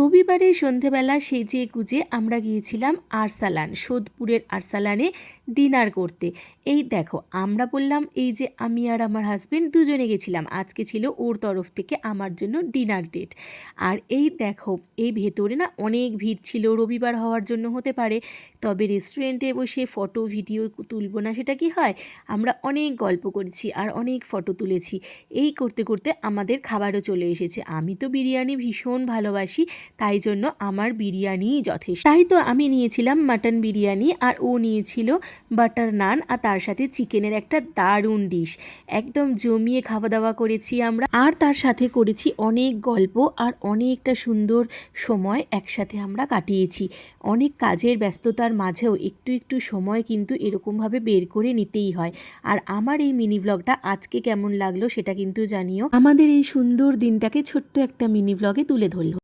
রবিবারে সন্ধেবেলা সেজে গুজে আমরা গিয়েছিলাম আরসালান, সোদপুরের আরসালানে ডিনার করতে। এই দেখো, আমরা বললাম এই যে আমি আর আমার হাজবেন্ড দুজনে গেছিলাম, আজকে ছিল ওর তরফ থেকে আমার জন্য ডিনার ডেট। আর এই দেখো, এই ভেতরে না অনেক ভিড় ছিল, রবিবার হওয়ার জন্য হতে পারে। তবে রেস্টুরেন্টে বসে ফটো ভিডিও তুলবো না সেটা কি হয়? আমরা অনেক গল্প করেছি আর অনেক ফটো তুলেছি। এই করতে করতে আমাদের খাবারও চলে এসেছে। আমি তো বিরিয়ানি ভীষণ ভালোবাসি, তাই জন্য আমার বিরিয়ানিই যথেষ্ট। তাই তো আমি নিয়েছিলাম মাটন বিরিয়ানি, আর ও নিয়েছিল বাটার নান, আর তার সাথে চিকেনের একটা দারুণ ডিশ। একদম জমিয়ে খাওয়া দাওয়া করেছি আমরা, আর তার সাথে করেছি অনেক গল্প, আর অনেকটা সুন্দর সময় একসাথে আমরা কাটিয়েছি। অনেক কাজের ব্যস্ততার মাঝেও একটু একটু সময় কিন্তু এরকমভাবে বের করে নিতেই হয়। আর আমার এই মিনি ব্লগটা আজকে কেমন লাগলো সেটা কিন্তু জানিও। আমাদের এই সুন্দর দিনটাকে ছোট্ট একটা মিনি ব্লগে তুলে ধরল।